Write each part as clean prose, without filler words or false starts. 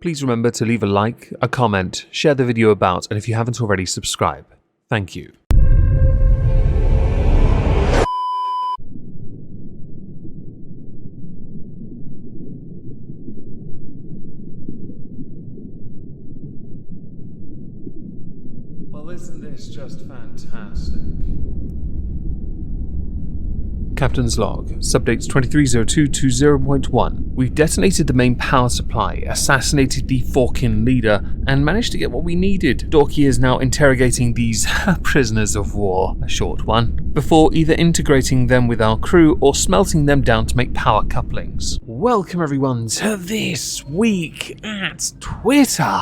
please remember to leave a like, a comment, share the video about, and if you haven't already, subscribe. Thank you. Well, isn't this just fantastic? Captain's log, subdates 230220.1. We've detonated the main power supply, assassinated the Forkin leader, and managed to get what we needed. Dorky is now interrogating these prisoners of war, a short one, before either integrating them with our crew or smelting them down to make power couplings. Welcome everyone to This Week at Twitter,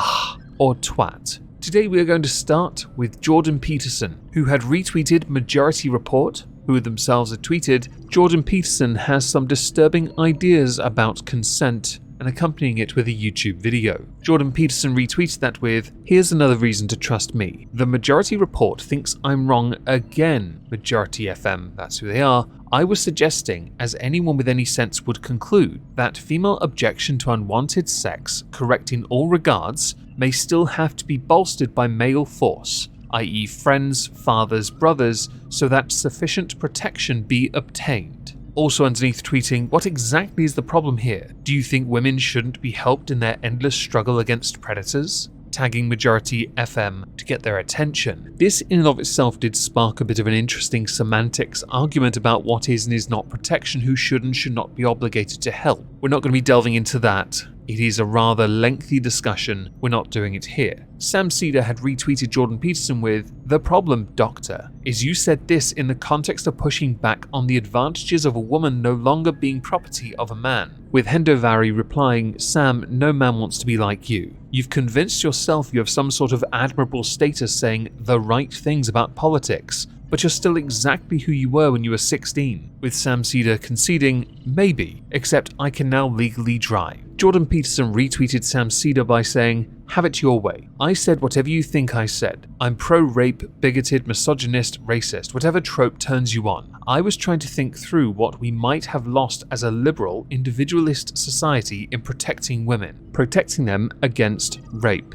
or Twat. Today we are going to start with Jordan Pettersson, who had retweeted Majority Report, who themselves had tweeted, Jordan Pettersson has some disturbing ideas about consent, and accompanying it with a YouTube video. Jordan Pettersson retweeted that with, here's another reason to trust me. The Majority Report thinks I'm wrong again. Majority FM, that's who they are. I was suggesting, as anyone with any sense would conclude, that female objection to unwanted sex, correct in all regards, may still have to be bolstered by male force, i.e. friends, fathers, brothers, so that sufficient protection be obtained. Also underneath tweeting, what exactly is the problem here? Do you think women shouldn't be helped in their endless struggle against predators? Tagging Majority FM to get their attention. This in and of itself did spark a bit of an interesting semantics argument about what is and is not protection, who should and should not be obligated to help. We're not going to be delving into that. It is a rather lengthy discussion, we're not doing it here. Sam Cedar had retweeted Jordan Pettersson with, the problem, doctor, is you said this in the context of pushing back on the advantages of a woman no longer being property of a man. With Hendovari replying, Sam, no man wants to be like you. You've convinced yourself you have some sort of admirable status saying the right things about politics, but you're still exactly who you were when you were 16. With Sam Cedar conceding, maybe, except I can now legally drive. Jordan Pettersson retweeted Sam Cedar by saying, have it your way. I said whatever you think I said. I'm pro-rape, bigoted, misogynist, racist, whatever trope turns you on. I was trying to think through what we might have lost as a liberal, individualist society in protecting women. Protecting them against rape.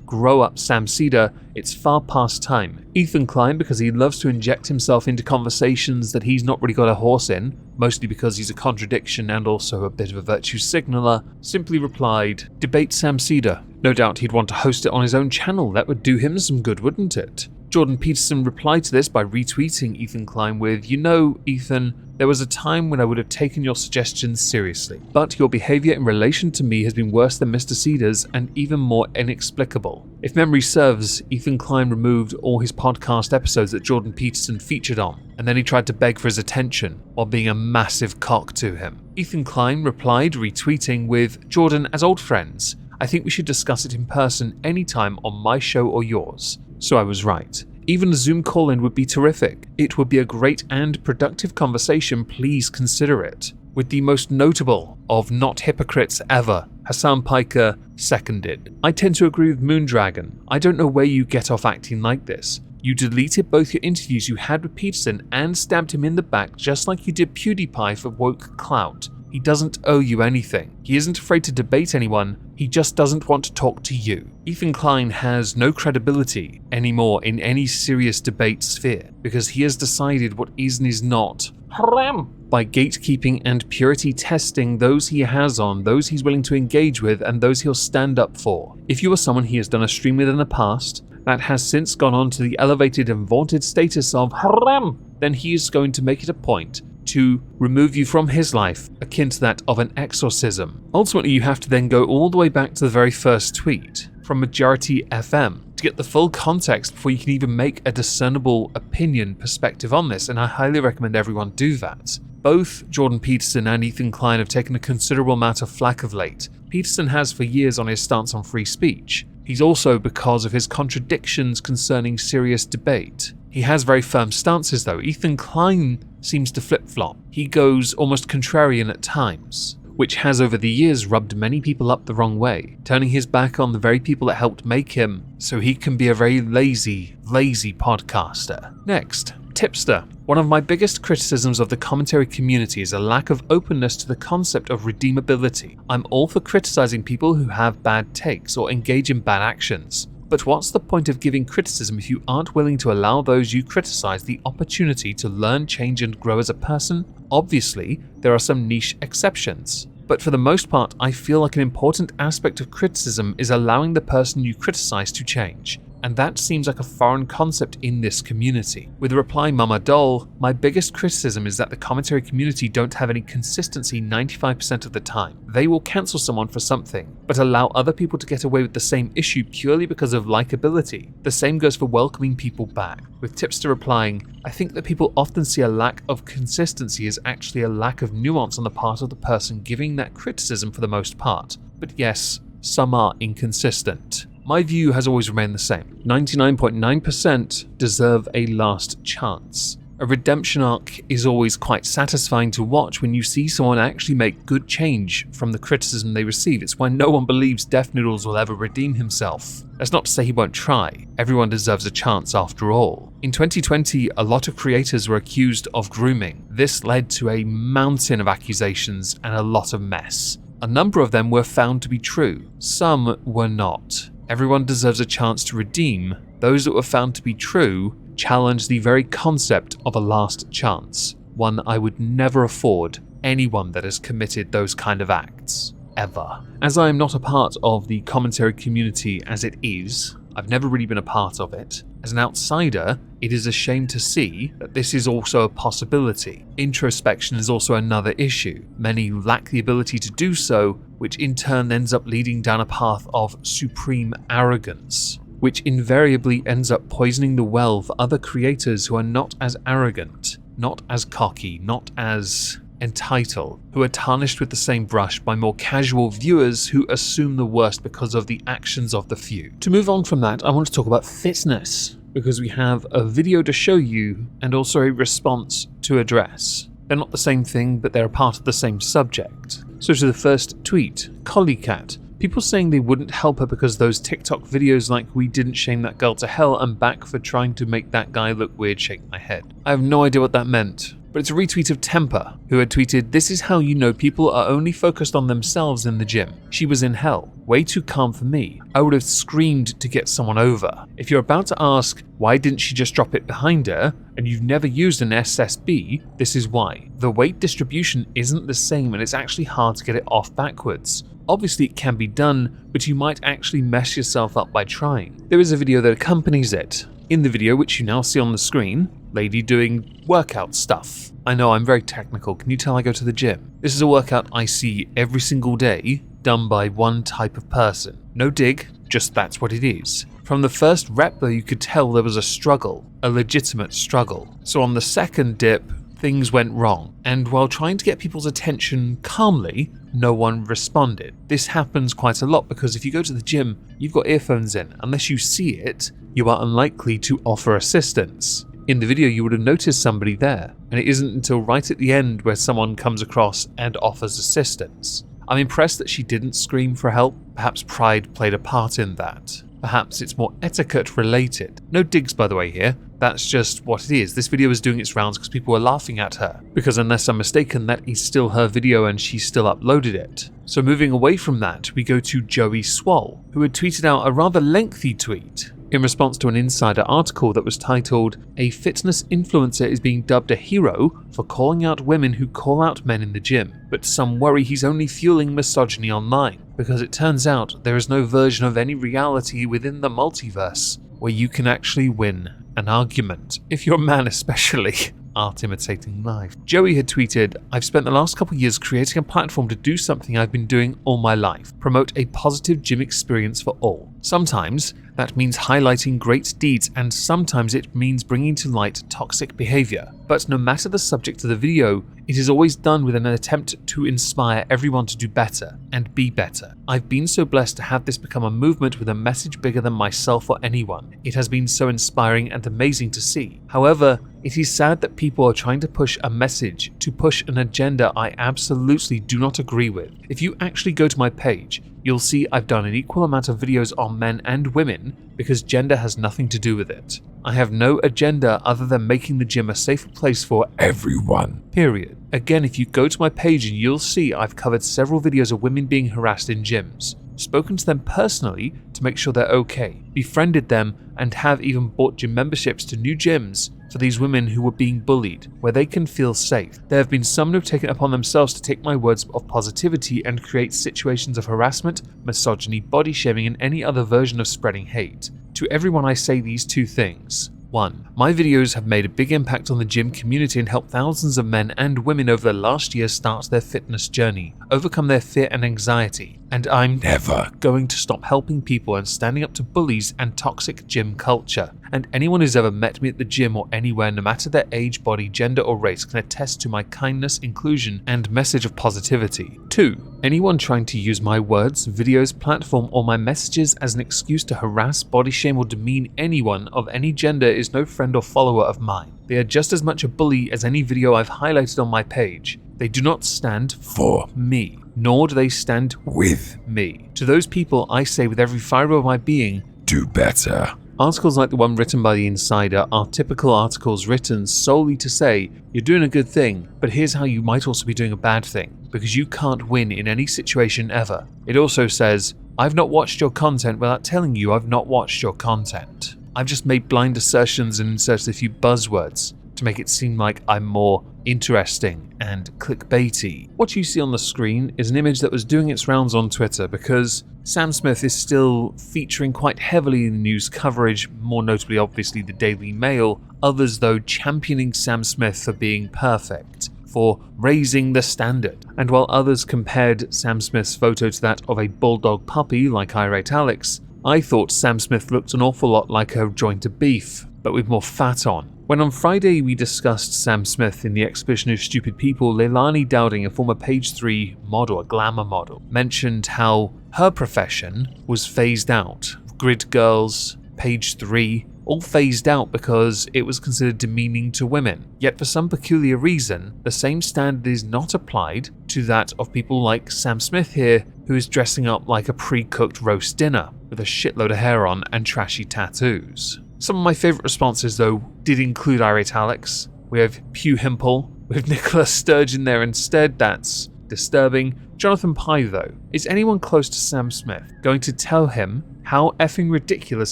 Grow up, Sam Cedar, it's far past time. Ethan Klein, because he loves to inject himself into conversations that he's not really got a horse in, mostly because he's a contradiction and also a bit of a virtue signaler, simply replied, debate Sam Cedar. No doubt he'd want to host it on his own channel, that would do him some good, wouldn't it? Jordan Pettersson replied to this by retweeting Ethan Klein with, you know, Ethan, there was a time when I would have taken your suggestions seriously, but your behavior in relation to me has been worse than Mr. Cedar's and even more inexplicable. If memory serves, Ethan Klein removed all his podcast episodes that Jordan Pettersson featured on, and then he tried to beg for his attention while being a massive cock to him. Ethan Klein replied retweeting with, Jordan, as old friends, I think we should discuss it in person anytime on my show or yours. So I was right. Even a Zoom call-in would be terrific. It would be a great and productive conversation, please consider it. With the most notable of not hypocrites ever, Hassan Piker, seconded. I tend to agree with Moondragon. I don't know where you get off acting like this. You deleted both your interviews you had with Pettersson and stabbed him in the back just like you did PewDiePie for woke clout. He doesn't owe you anything. He isn't afraid to debate anyone, he just doesn't want to talk to you. Ethan Klein has no credibility anymore in any serious debate sphere because he has decided what is and is not haram by gatekeeping and purity testing those he has on, those he's willing to engage with, and those he'll stand up for. If you are someone he has done a stream with in the past that has since gone on to the elevated and vaunted status of haram, then he is going to make it a point to remove you from his life, akin to that of an exorcism. Ultimately, you have to then go all the way back to the very first tweet from Majority FM to get the full context before you can even make a discernible opinion perspective on this, and I highly recommend everyone do that. Both Jordan Pettersson and Ethan Klein have taken a considerable amount of flack of late. Pettersson has for years on his stance on free speech. He's also because of his contradictions concerning serious debate. He has very firm stances though. Ethan Klein seems to flip-flop. He goes almost contrarian at times, which has over the years rubbed many people up the wrong way, turning his back on the very people that helped make him so he can be a very lazy podcaster. Next, Tipster. One of my biggest criticisms of the commentary community is a lack of openness to the concept of redeemability. I'm all for criticizing people who have bad takes or engage in bad actions. But what's the point of giving criticism if you aren't willing to allow those you criticize the opportunity to learn, change, and grow as a person? Obviously, there are some niche exceptions. But for the most part, I feel like an important aspect of criticism is allowing the person you criticize to change. And that seems like a foreign concept in this community. With reply Mama Doll, my biggest criticism is that the commentary community don't have any consistency 95% of the time. They will cancel someone for something, but allow other people to get away with the same issue purely because of likability. The same goes for welcoming people back. With Tipster replying, I think that people often see a lack of consistency as actually a lack of nuance on the part of the person giving that criticism for the most part. But yes, some are inconsistent. My view has always remained the same. 99.9% deserve a last chance. A redemption arc is always quite satisfying to watch when you see someone actually make good change from the criticism they receive. It's why no one believes Def Noodles will ever redeem himself. That's not to say he won't try. Everyone deserves a chance after all. In 2020, a lot of creators were accused of grooming. This led to a mountain of accusations and a lot of mess. A number of them were found to be true. Some were not. Everyone deserves a chance to redeem. Those that were found to be true challenge the very concept of a last chance, one I would never afford anyone that has committed those kind of acts, ever. As I am not a part of the commentary community as it is, I've never really been a part of it. As an outsider, it is a shame to see that this is also a possibility. Introspection is also another issue. Many lack the ability to do so, which in turn ends up leading down a path of supreme arrogance, which invariably ends up poisoning the well for other creators who are not as arrogant, not as cocky, not as entitled, who are tarnished with the same brush by more casual viewers who assume the worst because of the actions of the few. To move on from that, I want to talk about fitness, because we have a video to show you and also a response to address. They're not the same thing, but they're a part of the same subject. So to the first tweet, Collycat. People saying they wouldn't help her because those TikTok videos like we didn't shame that girl to hell and back for trying to make that guy look weird, shake my head. I have no idea what that meant. But it's a retweet of Temper, who had tweeted, "This is how you know people are only focused on themselves in the gym. She was in hell. Way too calm for me. I would have screamed to get someone over." If you're about to ask, why didn't she just drop it behind her, and you've never used an SSB, this is why. The weight distribution isn't the same and it's actually hard to get it off backwards. Obviously it can be done, but you might actually mess yourself up by trying. There is a video that accompanies it. In the video, which you now see on the screen, lady doing workout stuff. I know I'm very technical, can you tell I go to the gym? This is a workout I see every single day, done by one type of person. No dig, just that's what it is. From the first rep though, you could tell there was a struggle, a legitimate struggle. So on the second dip, things went wrong, and while trying to get people's attention calmly, no one responded. This happens quite a lot because if you go to the gym, you've got earphones in. Unless you see it, you are unlikely to offer assistance. In the video, you would have noticed somebody there, and it isn't until right at the end where someone comes across and offers assistance. I'm impressed that she didn't scream for help. Perhaps pride played a part in that. Perhaps it's more etiquette related. No digs by the way here, that's just what it is. This video is doing its rounds because people were laughing at her, because unless I'm mistaken that is still her video and she still uploaded it. So moving away from that, we go to Joey Swoll, who had tweeted out a rather lengthy tweet in response to an Insider article that was titled, "A fitness influencer is being dubbed a hero for calling out women who call out men in the gym, but some worry he's only fueling misogyny online, because it turns out there is no version of any reality within the multiverse where you can actually win an argument, if you're a man especially." Art imitating life. Joey had tweeted, "I've spent the last couple years creating a platform to do something I've been doing all my life, promote a positive gym experience for all. Sometimes that means highlighting great deeds, and sometimes it means bringing to light toxic behavior. But no matter the subject of the video, it is always done with an attempt to inspire everyone to do better and be better. I've been so blessed to have this become a movement with a message bigger than myself or anyone. It has been so inspiring and amazing to see. However, it is sad that people are trying to push a message, to push an agenda I absolutely do not agree with. If you actually go to my page, you'll see I've done an equal amount of videos on men and women because gender has nothing to do with it. I have no agenda other than making the gym a safer place for everyone, period. Again, if you go to my page and you'll see I've covered several videos of women being harassed in gyms, spoken to them personally to make sure they're okay, befriended them, and have even bought gym memberships to new gyms for these women who were being bullied, where they can feel safe. There have been some who have taken it upon themselves to take my words of positivity and create situations of harassment, misogyny, body shaming, and any other version of spreading hate. To everyone I say these two things. 1. My videos have made a big impact on the gym community and helped thousands of men and women over the last year start their fitness journey, overcome their fear and anxiety, and I'm never going to stop helping people and standing up to bullies and toxic gym culture. And anyone who's ever met me at the gym or anywhere, no matter their age, body, gender or race, can attest to my kindness, inclusion, and message of positivity. 2. Anyone trying to use my words, videos, platform, or my messages as an excuse to harass, body shame, or demean anyone of any gender is no friend or follower of mine. They are just as much a bully as any video I've highlighted on my page. They do not stand for me, nor do they stand with me. To those people, I say with every fibre of my being, do better. Articles like the one written by The Insider are typical articles written solely to say, you're doing a good thing, but here's how you might also be doing a bad thing, because you can't win in any situation ever. It also says, I've not watched your content without telling you I've not watched your content. I've just made blind assertions and inserted a few buzzwords to make it seem like I'm more interesting and clickbaity. What you see on the screen is an image that was doing its rounds on Twitter because Sam Smith is still featuring quite heavily in the news coverage, more notably obviously the Daily Mail, others though championing Sam Smith for being perfect, for raising the standard. And while others compared Sam Smith's photo to that of a bulldog puppy like I Rate Alex, I thought Sam Smith looked an awful lot like a joint of beef, but with more fat on. When on Friday we discussed Sam Smith in the Exhibition of Stupid People, Leilani Dowding, a former Page 3 model, a glamour model, mentioned how her profession was phased out. Grid girls, Page 3, all phased out because it was considered demeaning to women. Yet for some peculiar reason, the same standard is not applied to that of people like Sam Smith here, who is dressing up like a pre-cooked roast dinner with a shitload of hair on and trashy tattoos. Some of my favourite responses though did include I Rate Alex. We have Pew Himple with Nicola Sturgeon there instead, that's disturbing. Jonathan Pye though, is anyone close to Sam Smith going to tell him how effing ridiculous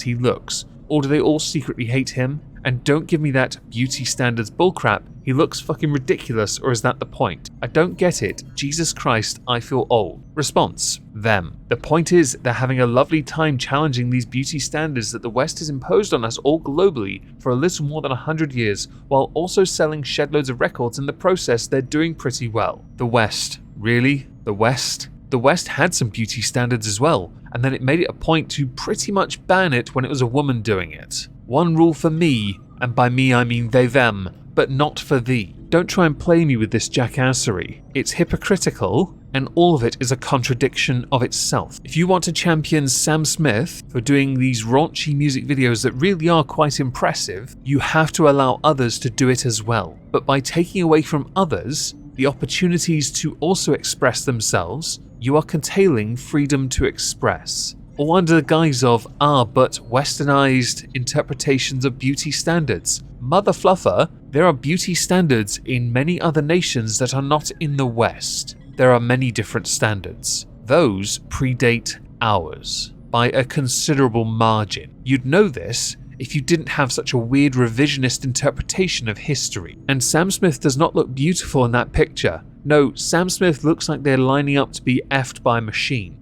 he looks, or do they all secretly hate him? And don't give me that beauty standards bullcrap, he looks fucking ridiculous, or is that the point? I don't get it, Jesus Christ, I feel old. Response, them. The point is, they're having a lovely time challenging these beauty standards that the West has imposed on us all globally for a little more than 100 years, while also selling shedloads of records. In the process, they're doing pretty well. The West. Really? The West? The West had some beauty standards as well, and then it made it a point to pretty much ban it when it was a woman doing it. One rule for me, and by me I mean they them, but not for thee. Don't try and play me with this jackassery. It's hypocritical, and all of it is a contradiction of itself. If you want to champion Sam Smith for doing these raunchy music videos that really are quite impressive, you have to allow others to do it as well. But by taking away from others the opportunities to also express themselves, you are curtailing freedom to express. All under the guise of, but westernized interpretations of beauty standards. Mother fluffer, there are beauty standards in many other nations that are not in the West. There are many different standards. Those predate ours by a considerable margin. You'd know this if you didn't have such a weird revisionist interpretation of history. And Sam Smith does not look beautiful in that picture. No, Sam Smith looks like they're lining up to be effed by a machine.